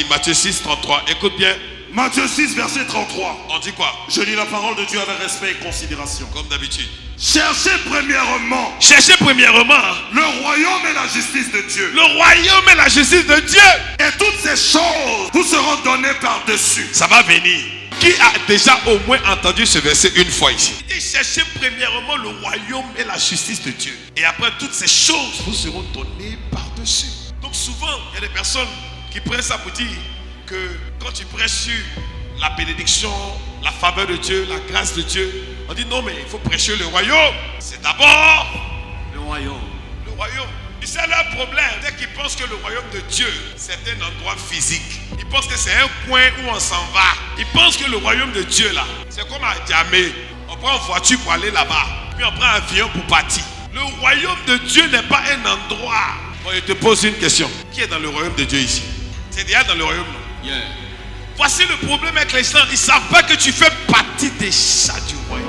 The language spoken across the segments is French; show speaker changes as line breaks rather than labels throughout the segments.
dit Matthieu 6, 33. Écoute bien.
Matthieu 6, verset 33.
On dit quoi?
Je lis la parole de Dieu avec respect et considération.
Comme d'habitude.
Cherchez premièrement
le
royaume et la justice de Dieu.
Le royaume et la justice de Dieu.
Et toutes ces choses vous seront données par-dessus.
Ça va venir. Qui a déjà au moins entendu ce verset une fois ici? Il dit cherchez premièrement le royaume et la justice de Dieu. Et après toutes ces choses vous seront données par-dessus. Donc souvent, il y a des personnes qui prennent ça pour dire que quand tu prêches sur la bénédiction, la faveur de Dieu, la grâce de Dieu, on dit non mais il faut prêcher le royaume. C'est d'abord
le royaume.
Le royaume. Et c'est leur problème. Dès qu'ils pensent que le royaume de Dieu, c'est un endroit physique. Ils pensent que c'est un coin où on s'en va. Ils pensent que le royaume de Dieu là, c'est comme à Djamé. On prend une voiture pour aller là-bas. Puis on prend un avion pour partir. Le royaume de Dieu n'est pas un endroit. Bon, je te pose une question. Qui est dans le royaume de Dieu ici? C'est déjà dans le royaume, non?
Yeah.
Voici le problème avec les gens. Ils ne savent pas que tu fais partie des chats du royaume.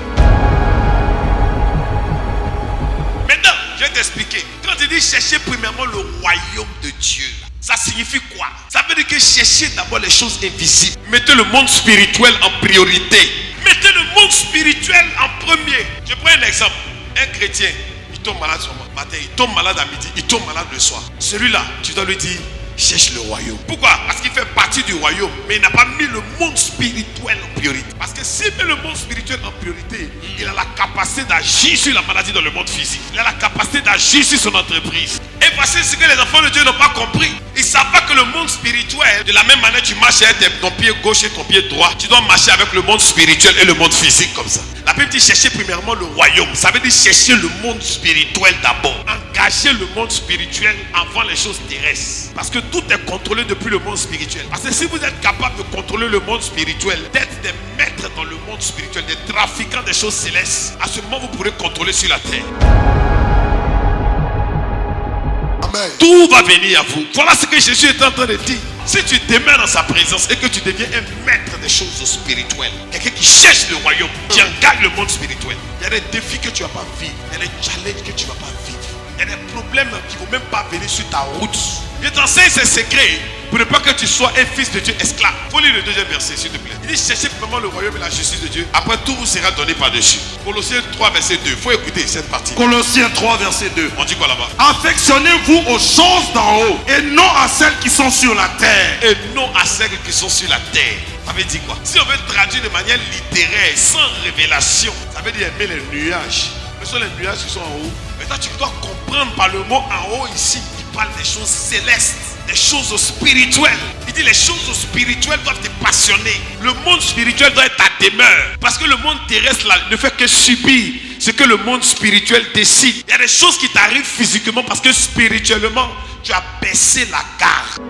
Maintenant, je vais t'expliquer. Quand tu dis chercher premièrement le royaume de Dieu, ça signifie quoi? Ça veut dire que chercher d'abord les choses invisibles. Mettez le monde spirituel en priorité. Mettez le monde spirituel en premier. Je prends un exemple. Un chrétien, il tombe malade ce matin, il tombe malade à midi, il tombe malade le soir. Celui-là, tu dois lui dire cherche le royaume. Pourquoi? Parce qu'il fait partie du royaume, mais il n'a pas mis le monde spirituel en priorité. Parce que s'il met le monde spirituel en priorité, il a la capacité d'agir sur la maladie dans le monde physique. Il a la capacité d'agir sur son entreprise. Et voici ce que les enfants de Dieu n'ont pas compris. Ils ne savent pas que le monde spirituel, de la même manière tu marches avec ton pied gauche et ton pied droit, tu dois marcher avec le monde spirituel et le monde physique comme ça. La Bible dit chercher premièrement le royaume. Ça veut dire chercher le monde spirituel d'abord. Engager le monde spirituel avant les choses terrestres. Parce que tout est contrôlé depuis le monde spirituel. Parce que si vous êtes capable de contrôler le monde spirituel, d'être des maîtres dans le monde spirituel, des trafiquants des choses célestes, à ce moment vous pourrez contrôler sur la terre.
Amen.
Tout va venir à vous. Voilà ce que Jésus est en train de dire. Si tu demeures dans sa présence et que tu deviens un maître des choses spirituelles, quelqu'un qui cherche le royaume, qui engage le monde spirituel, il y a des défis que tu ne vas pas vivre, il y a des challenges que tu ne vas pas vivre, il y a des problèmes qui ne vont même pas venir sur ta route. Je t'enseigne ces secrets pour ne pas que tu sois un fils de Dieu esclave. Il faut lire le deuxième verset s'il te plaît. Il dit cherchez vraiment le royaume et la justice de Dieu. Après tout vous sera donné par-dessus. Colossiens 3 verset 2. Il faut écouter cette partie.
Colossiens 3 verset 2.
On dit quoi là-bas?
Affectionnez-vous aux choses d'en haut et non à celles qui sont sur la terre.
Et non à celles qui sont sur la terre. Ça veut dire quoi? Si on veut traduire de manière littéraire, sans révélation, ça veut dire aimer les nuages. Ce sont les nuages qui sont en haut. Maintenant tu dois comprendre par le mot en haut ici, qui parle des choses célestes, des choses spirituelles. Il dit les choses spirituelles doivent te passionner. Le monde spirituel doit être ta demeure. Parce que le monde terrestre là, ne fait que subir ce que le monde spirituel décide. Il y a des choses qui t'arrivent physiquement parce que spirituellement, tu as baissé la garde.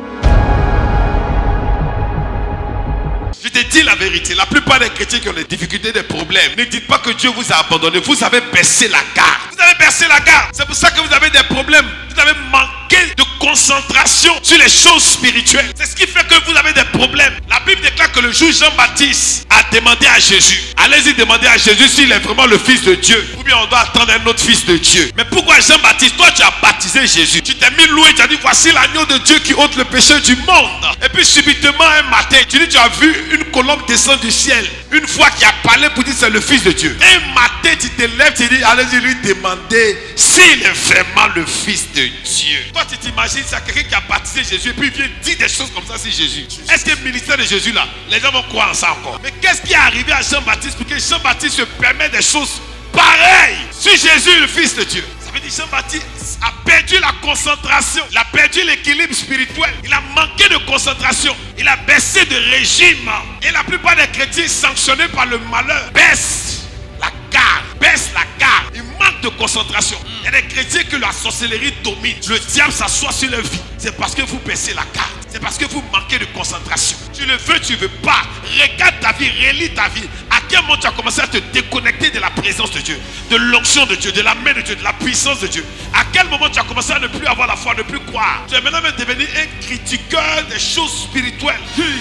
Je te dis la vérité, la plupart des chrétiens qui ont des difficultés, des problèmes, ne dites pas que Dieu vous a abandonné, vous avez baissé la garde. Vous avez baissé la garde, c'est pour ça que vous avez des problèmes. Vous avez manqué de concentration sur les choses spirituelles. C'est ce qui fait que vous avez des problèmes. La Bible déclare que le jour Jean-Baptiste a demandé à Jésus, allez-y demander à Jésus s'il est vraiment le fils de Dieu, ou bien on doit attendre un autre fils de Dieu. Mais pourquoi Jean-Baptiste? Toi tu as baptisé Jésus, tu t'es mis loué, tu as dit voici l'agneau de Dieu qui ôte le péché du monde. Et puis subitement un matin, tu as vu une colombe descendre du ciel, une fois qui a parlé pour dire c'est le fils de Dieu. Un matin tu te lèves, tu dis allez-y lui demander s'il est vraiment le fils de Dieu. Toi tu t'imagines, c'est quelqu'un qui a baptisé Jésus et puis il vient dire des choses comme ça sur Jésus. Est-ce que le ministère de Jésus là, les gens vont croire en ça encore? Mais qu'est-ce qui est arrivé à Jean-Baptiste pour que Jean-Baptiste se permet des choses pareilles sur Jésus le fils de Dieu? Ça veut dire Jean-Baptiste a perdu la concentration, il a perdu l'équilibre spirituel, il a manqué de concentration, il a baissé de régime. Et la plupart des chrétiens sanctionnés par le malheur baissent la garde, baissent la garde. Ils manquent de concentration. Il y a des chrétiens que la sorcellerie domine. Le diable s'assoit sur leur vie. C'est parce que vous baissez la garde. C'est parce que vous manquez de concentration. Tu le veux, tu ne veux pas. Regarde ta vie, relis ta vie. À quel moment tu as commencé à te déconnecter de la présence de Dieu, de l'onction de Dieu, de la main de Dieu, de la puissance de Dieu? À quel moment tu as commencé à ne plus avoir la foi, ne plus croire? Tu es maintenant devenu un critiqueur des choses spirituelles.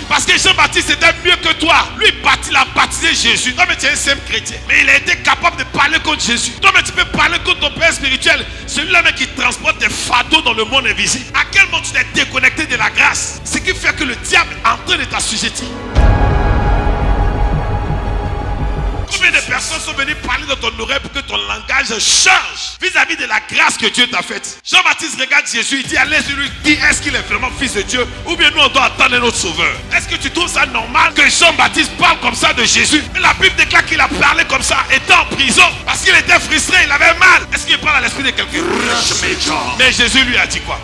Parce que Jean-Baptiste était mieux que toi. Lui il a baptisé Jésus. Non mais tu es un simple chrétien. Mais il a été capable de parler contre Jésus. Non mais tu peux parler contre ton père spirituel. Celui-là même qui transporte des fardeaux dans le monde invisible. À quel moment tu t'es déconnecté de la grâce? Ce qui fait que le diable est en train de t'assujettir. Combien de personnes sont venues parler dans ton oreille pour que ton langage change vis-à-vis de la grâce que Dieu t'a faite? Jean-Baptiste regarde Jésus, il dit, allez sur lui, dit, est-ce qu'il est vraiment fils de Dieu? Ou bien nous on doit attendre un autre sauveur? Est-ce que tu trouves ça normal que Jean-Baptiste parle comme ça de Jésus? Mais la Bible déclare qu'il a parlé comme ça, étant en prison, parce qu'il était frustré, il avait mal. Est-ce qu'il parle à l'esprit de quelqu'un? Mais Jésus lui a dit quoi?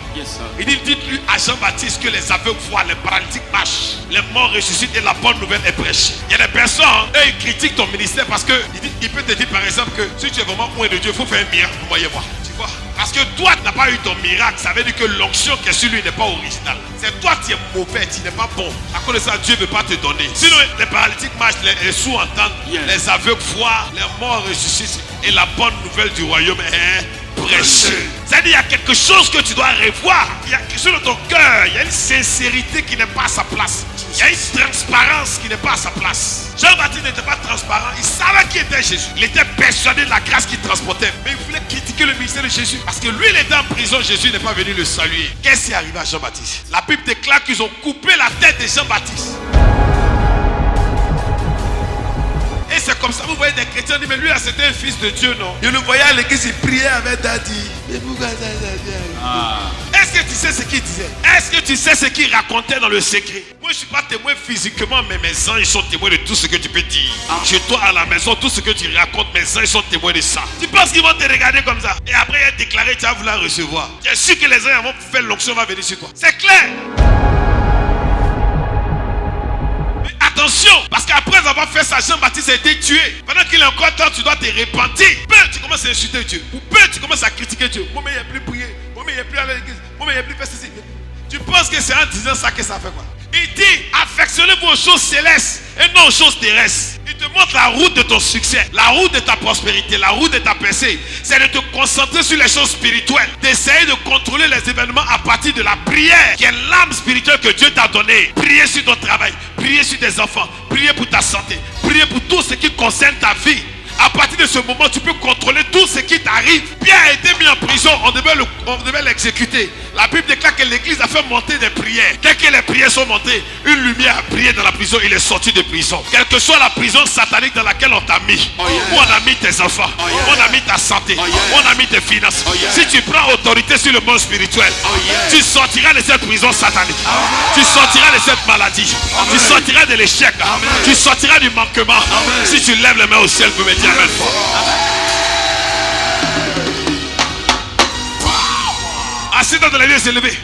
Il dit, dites-lui à Jean-Baptiste que les aveugles voient, les paralytiques marchent, les morts ressuscitent et la bonne nouvelle est prêchée. Il y a des personnes, eux, ils critiquent ton ministère parce que il peut te dire par exemple que si tu es vraiment loin de Dieu, il faut faire un miracle pour voyez voir. Tu vois? Parce que toi, tu n'as pas eu ton miracle, ça veut dire que l'onction qui est sur lui n'est pas originale. C'est toi qui es mauvais, tu n'es pas bon. À cause de ça, Dieu ne veut pas te donner. Sinon, les paralytiques marchent, les sourds entendent, les aveugles voient, les morts ressuscitent et la bonne nouvelle du royaume est prêchée. C'est-à-dire il y a quelque chose que tu dois revoir. Il y a quelque chose dans ton cœur. Il y a une sincérité qui n'est pas à sa place. Il y a une transparence qui n'est pas à sa place. Jean-Baptiste n'était pas transparent. Il savait qui était Jésus. Il était persuadé de la grâce qu'il transportait. Mais il voulait critiquer le ministère de Jésus. Parce que lui, il était en prison. Jésus n'est pas venu le saluer. Qu'est-ce qui est arrivé à Jean-Baptiste? La Bible déclare qu'ils ont coupé la tête de Jean-Baptiste. Et c'est comme ça, vous voyez des chrétiens disent, mais lui là c'était un fils de Dieu, non? Je le voyais à l'église, il priait avec Daddy. Est-ce que tu sais ce qu'il disait? Est-ce que tu sais ce qu'il racontait dans le secret? Moi je ne suis pas témoin physiquement, mais mes anges sont témoins de tout ce que tu peux dire. Chez toi à la maison, tout ce que tu racontes, mes anges sont témoins de ça. Tu penses qu'ils vont te regarder comme ça? Et après il a déclaré, tu vas vouloir recevoir. Tu es sûr que les anges vont faire l'onction, va venir sur toi. C'est clair. Attention, parce qu'après avoir fait ça, Jean-Baptiste a été tué. Pendant qu'il est encore temps, tu dois te repentir. Peu, tu commences à insulter Dieu. Ou peu, tu commences à critiquer Dieu. Moi, mais il n'y a plus prié. Moi, mais il n'y a plus aller à l'église. Moi, mais il n'y a plus fait ceci. Tu penses que c'est en disant ça que ça fait quoi? Il dit, affectionnez-vous aux choses célestes et non aux choses terrestres. Il te montre la route de ton succès, la route de ta prospérité, la route de ta percée. C'est de te concentrer sur les choses spirituelles, d'essayer de contrôler les événements à partir de la prière, qui est l'âme spirituelle que Dieu t'a donnée. Prier sur ton travail, prier sur tes enfants, prier pour ta santé, prier pour tout ce qui concerne ta vie. À partir de ce moment, tu peux contrôler tout ce qui t'arrive. Pierre a été mis en prison, on devait l'exécuter. La Bible déclare que l'église a fait monter des prières. Dès que les prières sont montées, une lumière a brillé dans la prison, il est sorti de prison. Quelle que soit la prison satanique dans laquelle on t'a mis, où on a mis tes enfants, où on a mis ta santé, où on a mis tes finances. Si tu prends autorité sur le monde spirituel, tu sortiras de cette prison satanique. Tu sortiras de cette maladie. Tu sortiras de l'échec. Tu sortiras du manquement. Si tu lèves les mains au ciel, vous me dites amen. Assis-toi dans les lieux élevés.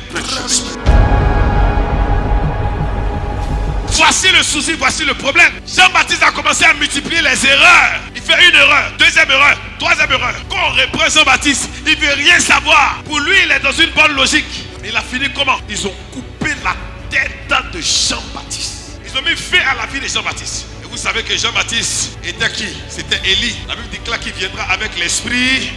Voici le souci, voici le problème. Jean-Baptiste a commencé à multiplier les erreurs. Il fait une erreur, deuxième erreur, troisième erreur. Quand on reprend Jean-Baptiste, il ne veut rien savoir. Pour lui, il est dans une bonne logique. Il a fini comment? Ils ont coupé la tête de Jean-Baptiste. Ils ont mis fin à la vie de Jean-Baptiste. Et vous savez que Jean-Baptiste était qui? C'était Élie. La Bible déclare qu'il viendra avec l'esprit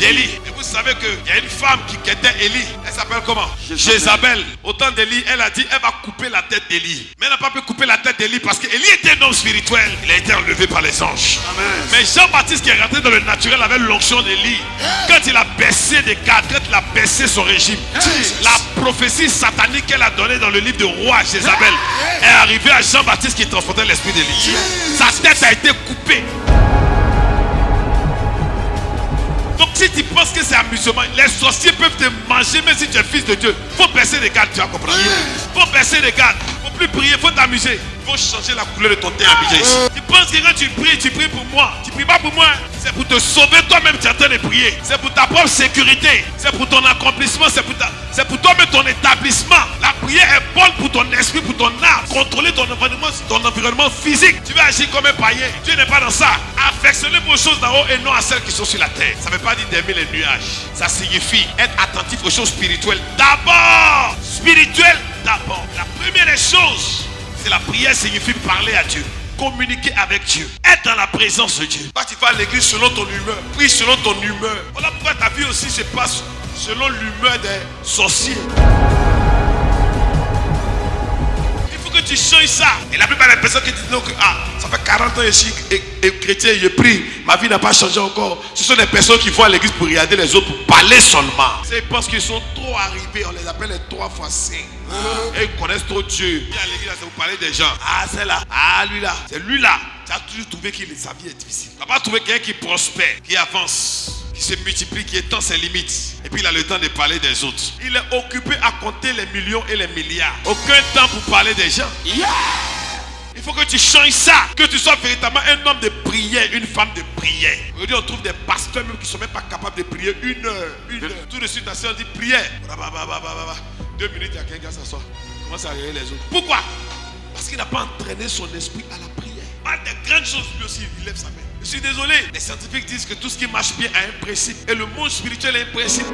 d'Élie. Et vous savez qu'il y a une femme qui était Élie. Elle s'appelle comment? Jézabel. Au temps d'Élie, elle a dit elle va couper la tête d'Élie. Mais elle n'a pas pu couper la tête d'Élie parce qu'Élie était un homme spirituel. Il a été enlevé par les anges. Amen. Mais Jean-Baptiste qui est rentré dans le naturel avec l'onction d'Élie, quand il a baissé des cadres, quand il a baissé son régime, la prophétie satanique qu'elle a donnée dans le livre de roi Jézabel est arrivée à Jean-Baptiste qui transportait l'esprit d'Élie. Sa tête a été coupée. Donc si tu penses que c'est amusement, les sorciers peuvent te manger même si tu es fils de Dieu. Il faut baisser les gardes, tu vas comprendre. Il faut baisser les gardes. Il ne faut plus prier, il faut t'amuser. Il faut changer la couleur de ton teint à Abidjan. Tu penses que quand tu pries pour moi. Tu ne pries pas pour moi. C'est pour te sauver toi-même, tu es en train de prier. C'est pour ta propre sécurité. C'est pour ton accomplissement. C'est pour toi-même ton établissement. La prière est bonne pour ton esprit, pour ton âme. Contrôler ton environnement physique. Tu veux agir comme un païen. Dieu n'est pas dans ça. Affectionnez-vous aux choses d'en haut et non à celles qui sont sur la terre. Ça ne veut pas dire d'aimer les nuages. Ça signifie être attentif aux choses spirituelles d'abord. Spirituelles d'abord. La première des choses, c'est la prière signifie parler à Dieu. Communiquer avec Dieu. Être dans la présence de Dieu. Quand tu vas à l'église selon ton humeur. Prie selon ton humeur. Voilà pourquoi ta vie aussi se passe selon l'humeur des sorciers. Il faut faut que tu changes ça. Et la plupart des personnes qui disent non, que ça fait 40 ans que je suis chrétien, je prie, ma vie n'a pas changé encore. Ce sont des personnes qui vont à l'église pour regarder les autres, pour parler seulement. Ils pensent qu'ils sont trop arrivés, on les appelle les 3 fois saints. Et ils connaissent trop Dieu. Viens à l'église, c'est vous parler des gens. C'est là, lui là, c'est lui là. Tu as toujours trouvé que sa vie est difficile. Tu n'as pas trouvé quelqu'un qui prospère, qui avance, qui se multiplie, qui étend ses limites. Et puis il a le temps de parler des autres. Il est occupé à compter les millions et les milliards. Aucun temps pour parler des gens. Il faut que tu changes ça. Que tu sois véritablement un homme de prière, une femme de prière. Aujourd'hui, on trouve des pasteurs même qui ne sont même pas capables de prier 1 heure. Tout de suite, on dit prière. 2 minutes, il y a quelqu'un qui s'assoit. Commence à regarder les autres. Pourquoi? Parce qu'il n'a pas entraîné son esprit à la prière. Pas de grandes choses, lui aussi, il lève sa main. Je suis désolé. Les scientifiques disent que tout ce qui marche bien a un principe. Et le monde spirituel a un principe.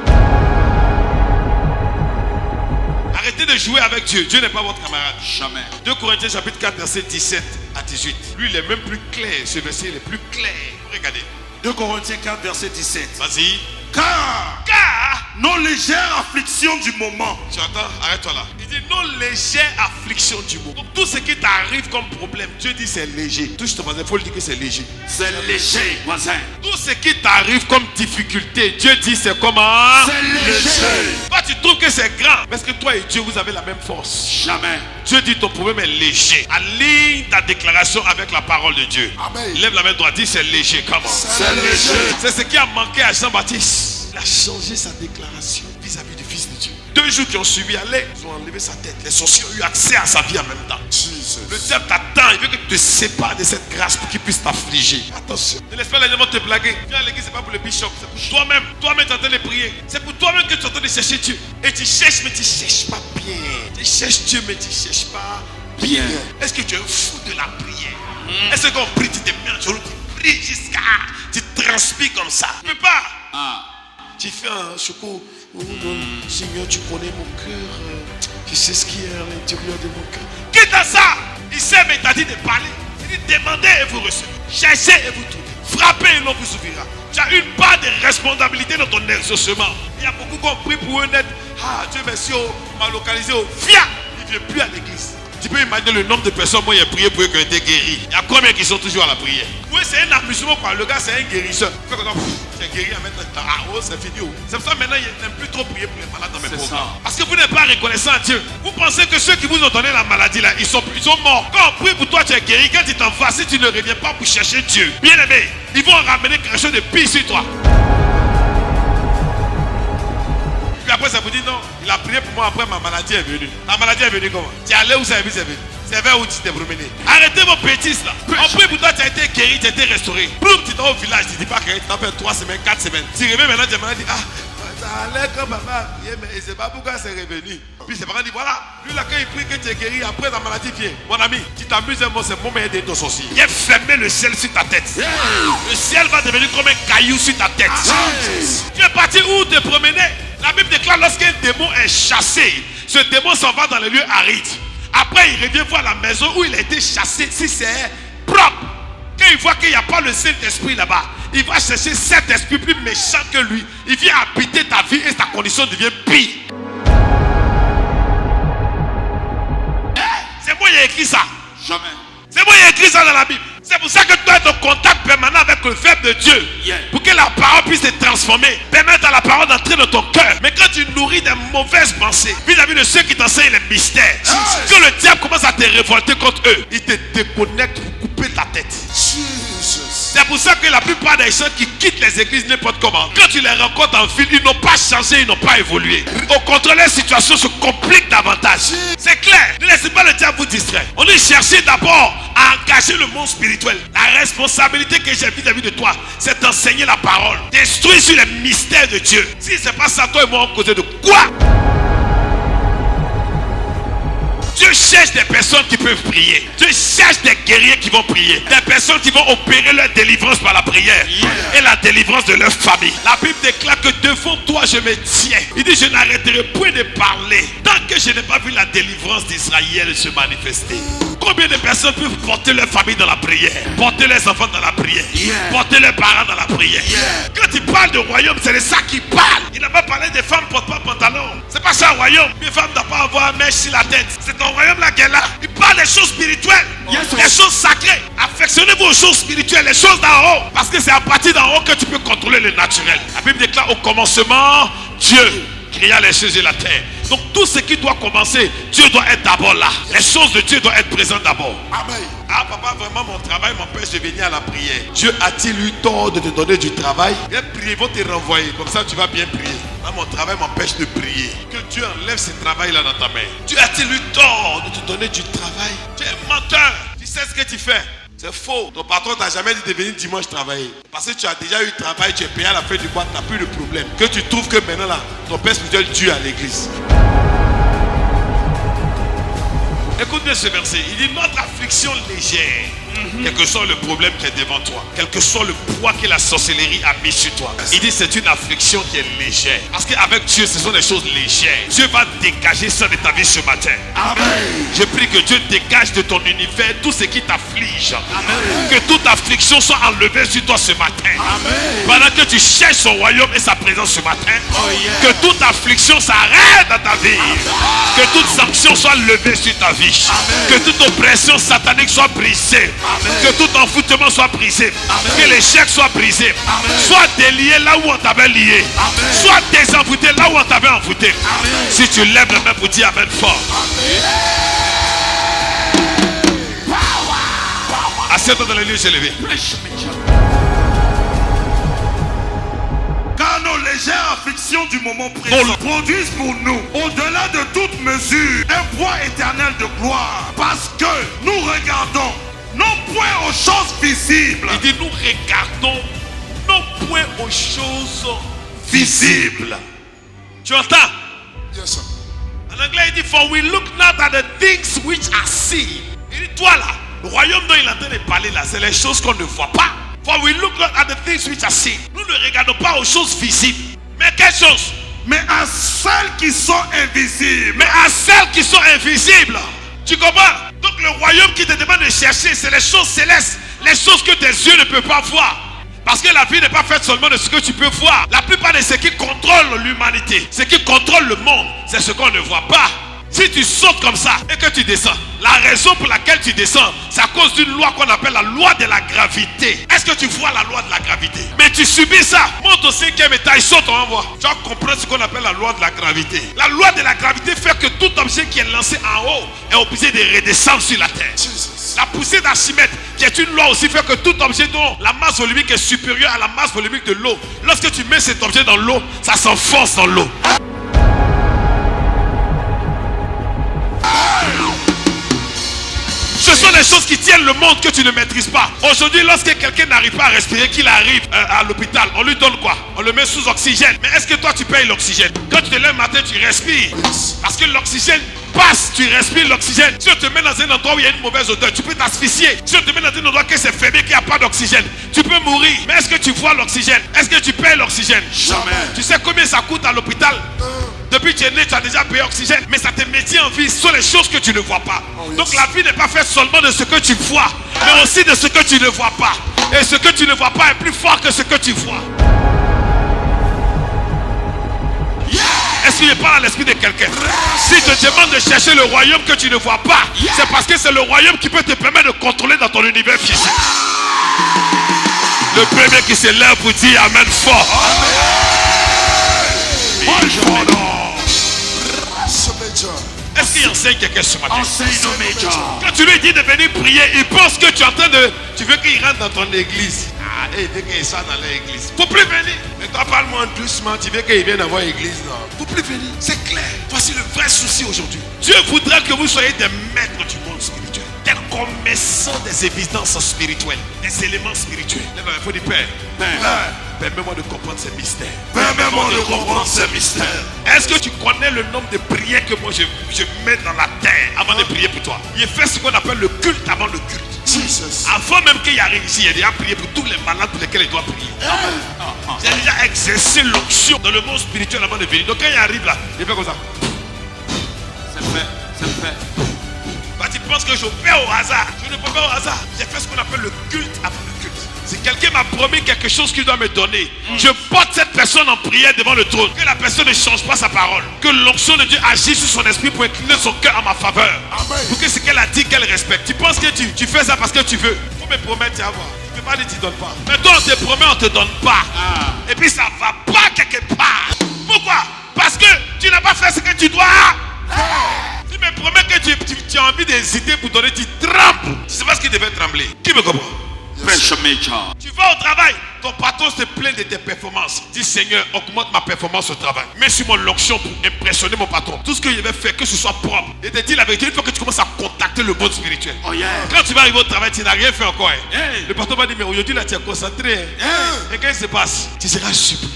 Arrêtez de jouer avec Dieu. Dieu n'est pas votre camarade.
Jamais.
2 Corinthiens chapitre 4 verset 17 à 18. Lui, il est même plus clair. Ce verset, il est plus clair. Regardez.
2 Corinthiens 4 verset 17.
Vas-y.
Car nos légères afflictions du moment.
Tu entends? Arrête-toi là. Il dit nos légères afflictions du moment. Donc tout ce qui t'arrive comme problème, Dieu dit c'est léger. Touche ton voisin, il faut lui dire que c'est léger.
C'est léger, voisin.
Tout ce qui t'arrive comme difficulté, Dieu dit c'est comment?
C'est léger.
Toi tu trouves que c'est grand. Parce que toi et Dieu vous avez la même force.
Jamais.
Dieu dit ton problème est léger. Aligne ta déclaration avec la parole de Dieu.
Amen.
Lève la main droite, dis c'est léger. Comment?
C'est léger.
C'est ce qui a manqué à Jean-Baptiste. Il a changé sa déclaration vis-à-vis du Fils de Dieu. 2 jours qui ont suivi, ils ont enlevé sa tête. Les sorciers ont eu accès à sa vie en même temps.
Jesus.
Le diable t'attend, il veut que tu te sépares de cette grâce pour qu'il puisse t'affliger. Attention, ne laisse pas les gens te blaguer. Viens à l'église, c'est pas pour le bishop, c'est pour toi-même. Toi-même, tu es en train de prier. C'est pour toi-même que tu es en train de chercher Dieu. Et tu cherches, mais tu ne cherches pas bien. Tu cherches Dieu, mais tu ne cherches pas bien. Est-ce que tu es fou de la prière? Est-ce qu'on prie, tu te mets en jour, tu pries jusqu'à. Tu transpires comme ça. Tu ne peux pas. Tu fais un secours. Seigneur, tu connais mon cœur. Tu sais ce qui est à l'intérieur de mon cœur. Quitte à ça. Il sait, mais il t'a dit de parler. Il dit demandez et vous recevez. Cherchez et vous trouvez. Frappez et l'on vous ouvrira. Tu as une part de responsabilité dans ton exaucement. Il y a beaucoup qui ont pris pour eux d'être. Dieu merci, m'a localisé au FIA. Il ne vient plus à l'église. Tu peux imaginer le nombre de personnes, moi, il a prié pour eux qui ont été guéris. Il y a combien qui sont toujours à la prière? Oui, c'est un amusement, quoi. Le gars, c'est un guérisseur. C'est guéri à maintenant. C'est fini. C'est pour ça maintenant, il n'aime plus trop prier pour les malades dans mes programmes. Parce que vous n'êtes pas reconnaissant à Dieu. Vous pensez que ceux qui vous ont donné la maladie là, ils sont morts. Quand on prie pour toi, tu es guéri. Quand tu t'en vas, si tu ne reviens pas pour chercher Dieu, bien aimé, ils vont ramener quelque chose de pire sur toi. Puis après, ça vous dit non, il a prié pour moi, après ma maladie est venue. La maladie est venue comment? Tu es allé où ça est venu? C'est vers où tu t'es promené. Arrêtez vos bêtises là. On prie pour toi, tu as été guéri, tu as été restauré. Boum, tu es au village, tu ne dis pas que tu as fait 3 semaines, 4 semaines. Tu reviens maintenant, tu as maladie. Ça allait comme maman. Mais je ne sais pas pourquoi c'est revenu. Puis c'est pas dit voilà, lui là, quand il prie que tu es guéri, après la maladie vient. Mon ami, tu t'amuses un mot, c'est mon meilleur de ton sorcier. Il a fermé le ciel sur ta tête. Le ciel va devenir comme un caillou sur ta tête. Tu es parti où te promener? La Bible déclare lorsqu'un démon est chassé, ce démon s'en va dans les lieux arides. Après, il revient voir la maison où il a été chassé. Si c'est propre, quand il voit qu'il n'y a pas le Saint-Esprit là-bas, il va chercher cet esprit plus méchant que lui. Il vient habiter ta vie et ta condition devient pire. C'est moi qui ai écrit ça.
Jamais.
C'est moi qui ai écrit ça dans la Bible. C'est pour ça que tu dois être en contact permanent avec le Verbe de Dieu. Pour que la parole puisse se transformer. Permettre à la parole d'entrer dans ton cœur. Mais quand tu nourris des mauvaises pensées vis-à-vis de ceux qui t'enseignent les mystères, que le diable commence à te révolter contre eux, il te déconnecte pour couper ta tête. C'est pour ça que la plupart des gens qui quittent les églises n'importe comment, quand tu les rencontres en ville, ils n'ont pas changé, ils n'ont pas évolué. Au contraire, les situations se compliquent davantage. C'est clair. Ne laissez pas le diable vous distraire. On dit chercher d'abord à engager le monde spirituel. La responsabilité que j'ai vis-à-vis de toi, c'est d'enseigner la parole. Détruire sur les mystères de Dieu. Si c'est pas ça, toi et moi, on cause de quoi? Dieu cherche des personnes qui peuvent prier. Dieu cherche des guerriers qui vont prier. Des personnes qui vont opérer leur délivrance par la prière. Et la délivrance de leur famille. La Bible déclare que devant toi je me tiens. Il dit je n'arrêterai point de parler tant que je n'ai pas vu la délivrance d'Israël se manifester. Combien de personnes peuvent porter leur famille dans la prière, porter leurs enfants dans la prière, porter leurs parents dans la prière? Quand il parle de royaume, c'est de ça qu'il parle. Il n'a pas parlé des femmes portent pas pantalon. C'est pas ça un royaume. Une femme ne doit pas avoir un mèche sur la tête. C'est ton royaume là qu'elle a. Il parle des choses spirituelles, des choses sacrées. Affectionnez-vous aux choses spirituelles, les choses d'en haut. Parce que c'est à partir d'en haut que tu peux contrôler le naturel. La Bible déclare au commencement, Dieu créa les cieux et la terre. Donc tout ce qui doit commencer, Dieu doit être d'abord là. Les choses de Dieu doivent être présentes d'abord.
Amen.
Ah papa, vraiment mon travail m'empêche de venir à la prière. Dieu a-t-il eu tort de te donner du travail? Viens prier, ils vont te renvoyer. Comme ça tu vas bien prier. Ah, mon travail m'empêche de prier. Que Dieu enlève ce travail là dans ta main. Dieu a-t-il eu tort de te donner du travail? Tu es menteur. Tu sais ce que tu fais. C'est faux. Ton patron t'a jamais dit de venir dimanche travailler. Parce que tu as déjà eu travail, tu es payé à la fin du mois, tu n'as plus de problème. Que tu trouves que maintenant là, ton père spirituel Dieu à l'église. Écoute bien ce verset. Il dit notre affliction légère. Quel que soit le problème qui est devant toi, quel que soit le poids que la sorcellerie a mis sur toi, il dit c'est une affliction qui est légère. Parce qu'avec Dieu, ce sont des choses légères. Dieu va dégager ça de ta vie ce matin. Amen. Je prie que Dieu dégage de ton univers tout ce qui t'afflige. Amen. Que toute affliction soit enlevée sur toi ce matin. Amen. Pendant que tu cherches son royaume et sa présence ce matin, que toute affliction s'arrête dans ta vie. Amen. Que toute sanction soit levée sur ta vie. Amen. Que toute oppression satanique soit brisée. Amen. Que tout envoûtement soit brisé. Amen. Que l'échec soit brisé. Amen. Soit délié là où on t'avait lié. Amen. Soit désenvoûté là où on t'avait envoûté. Amen. Si tu lèves la main pour dire Amen fort. Assieds-toi dans les lieux élevés.
Car nos légères afflictions du moment présent produisent pour nous, au-delà de toute mesure, un poids éternel de gloire. Parce que nous regardons non point aux choses visibles.
Il dit nous regardons non point aux choses visibles. Tu entends?
Yes, sir.
En anglais il dit for we look not at the things which are seen. Il dit toi là, le royaume dont il est en train de parler là, c'est les choses qu'on ne voit pas. For we look not at the things which are seen. Nous ne regardons pas aux choses visibles. Mais quelles choses?
Mais à celles qui sont invisibles.
Mais à celles qui sont invisibles. Tu comprends? Donc le royaume qui te demande de chercher, c'est les choses célestes, les choses que tes yeux ne peuvent pas voir. Parce que la vie n'est pas faite seulement de ce que tu peux voir. La plupart de ce qui contrôle l'humanité, ce qui contrôle le monde, c'est ce qu'on ne voit pas. Si tu sautes comme ça et que tu descends, la raison pour laquelle tu descends, c'est à cause d'une loi qu'on appelle la loi de la gravité. Est-ce que tu vois la loi de la gravité? Mais tu subis ça. Monte au 5e étage, saute, on va voir. Tu vas comprendre ce qu'on appelle la loi de la gravité. La loi de la gravité fait que tout objet qui est lancé en haut est obligé de redescendre sur la terre. La poussée d'Archimède, qui est une loi aussi, fait que tout objet dont la masse volumique est supérieure à la masse volumique de l'eau, lorsque tu mets cet objet dans l'eau, ça s'enfonce dans l'eau. Ce sont des choses qui tiennent le monde que tu ne maîtrises pas. Aujourd'hui, lorsque quelqu'un n'arrive pas à respirer, qu'il arrive à l'hôpital, on lui donne quoi? On le met sous oxygène. Mais est-ce que toi tu payes l'oxygène? Quand tu te lèves le matin, tu respires. Parce que l'oxygène passe, tu respires l'oxygène. Si on te met dans un endroit où il y a une mauvaise odeur, tu peux t'asphyxier. Si on te met dans un endroit qui c'est fermé, qu'il n'y a pas d'oxygène, tu peux mourir. Mais est-ce que tu vois l'oxygène? Est-ce que tu payes l'oxygène?
Jamais.
Tu sais combien ça coûte à l'hôpital? Depuis que tu es né, tu as déjà payé l'oxygène. Mais ça te maintient en vie. Ce sont les choses que tu ne vois pas. Donc la vie n'est pas faite seulement de ce que tu vois, mais aussi de ce que tu ne vois pas. Et ce que tu ne vois pas est plus fort que ce que tu vois. Est-ce qu'il parle à l'esprit de quelqu'un? Si te demande de chercher le royaume que tu ne vois pas, c'est parce que c'est le royaume qui peut te permettre de contrôler dans ton univers physique. Le premier qui se lève pour dire Amen fort. Est-ce qu'il enseigne quelqu'un ce matin? Quand tu lui dis de venir prier, il pense que tu es en train de... Tu veux qu'il rentre dans ton église. Ah, il veut qu'il soit dans l'église. Faut plus venir. Mais toi, parle-moi doucement. Tu veux qu'il vienne avoir l'église, non? Faut plus venir. C'est clair. Voici le vrai souci aujourd'hui. Dieu voudrait que vous soyez des maîtres du monde spirituel. Des commerçants des évidences spirituelles. Des éléments spirituels. Il faut dire Père. Permets-moi de comprendre ces mystères.
Permets-moi de comprendre ces mystères.
Est-ce que tu connais le nombre de prières que moi je mets dans la terre avant de prier pour toi? Il fait ce qu'on appelle le culte avant le culte.
Jesus.
Avant même qu'il arrive ici, il a déjà prié pour tous les malades pour lesquels il doit prier. J'ai déjà exercé l'onction dans le monde spirituel avant de venir. Donc quand il arrive là, il fait comme ça. C'est fait. Bah, tu penses que j'opère au hasard? Je ne peux pas au hasard. J'ai fait ce qu'on appelle le culte avant le culte. Si quelqu'un m'a promis quelque chose qu'il doit me donner, je porte cette personne en prière devant le trône. Que la personne ne change pas sa parole. Que l'onction de Dieu agisse sur son esprit pour incliner son cœur en ma faveur.
Amen.
Pour que ce qu'elle a dit, qu'elle respecte. Tu penses que tu fais ça parce que tu veux. Faut me promettre, tu vas voir. Tu peux pas dire tu ne donnes pas. Mais toi, on te promet, on ne te donne pas. Et puis ça va pas quelque part. Pourquoi? Parce que tu n'as pas fait ce que tu dois. Tu me promets que tu as envie d'hésiter pour donner, tu trembles. Tu sais pas ce qui devait trembler. Qui me comprend? Tu vas au travail, ton patron se plaint de tes performances. Dis Seigneur, augmente ma performance au travail. Mets sur mon l'onction pour impressionner mon patron. Tout ce que je vais faire, que ce soit propre. Et te dis la vérité, il faut que tu commences à contacter le monde spirituel. Quand tu vas arriver au travail, tu n'as rien fait encore. Le patron va dire, mais aujourd'hui là tu es concentré. Et qu'est-ce qui se passe? Tu seras surpris.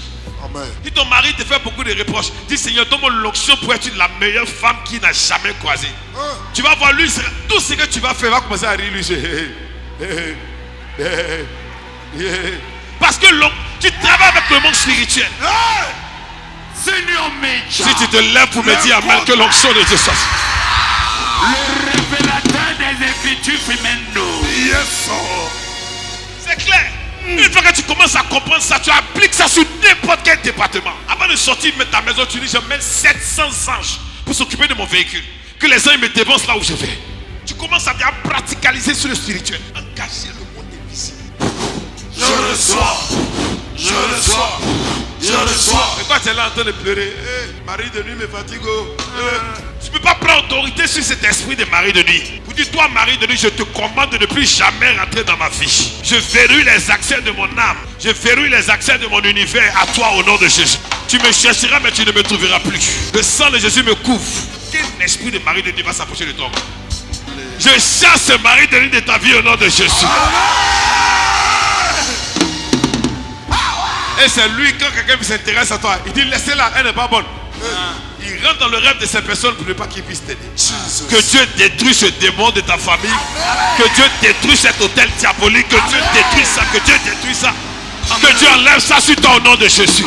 Si ton mari te fait beaucoup de reproches, dis Seigneur, donne-moi l'onction pour être la meilleure femme qu'il n'a jamais croisée. Tu vas voir lui, tout ce que tu vas faire va commencer à rire lui. Parce que tu travailles avec le monde spirituel. Si tu te lèves pour me dire amen, que l'onction de Dieu soit.
Le révélateur des Écritures Fimendo.
C'est clair. Une fois que tu commences à comprendre ça, tu appliques ça sur n'importe quel département. Avant de sortir de ta maison, tu dis je mets 700 anges pour s'occuper de mon véhicule. Que les anges me dévancent là où je vais. Tu commences à praticaliser sur le spirituel. Engager le monde invisible.
Je reçois.
Et toi tu es là en train de pleurer. Mari de nuit me fatigue. Tu ne peux pas prendre autorité sur cet esprit de mari de nuit. Vous dites, toi mari de nuit, je te commande de ne plus jamais rentrer dans ma vie. Je verrouille les accès de mon âme. Je verrouille les accès de mon univers à toi au nom de Jésus. Tu me chercheras mais tu ne me trouveras plus. Le sang de Jésus me couvre. Quel esprit de mari de nuit va s'approcher de toi? Je chasse ce mari de nuit de ta vie au nom de Jésus. Et c'est lui, quand quelqu'un s'intéresse à toi, il dit laissez-la, elle n'est pas bonne. Il rentre dans le rêve de ces personnes pour ne pas qu'ils puissent t'aider. Que Dieu détruise ce démon de ta famille. Que Dieu détruise cet hôtel diabolique. Que Dieu détruise ça. Que Dieu détruise ça. Que Dieu enlève ça sur toi au nom de Jésus.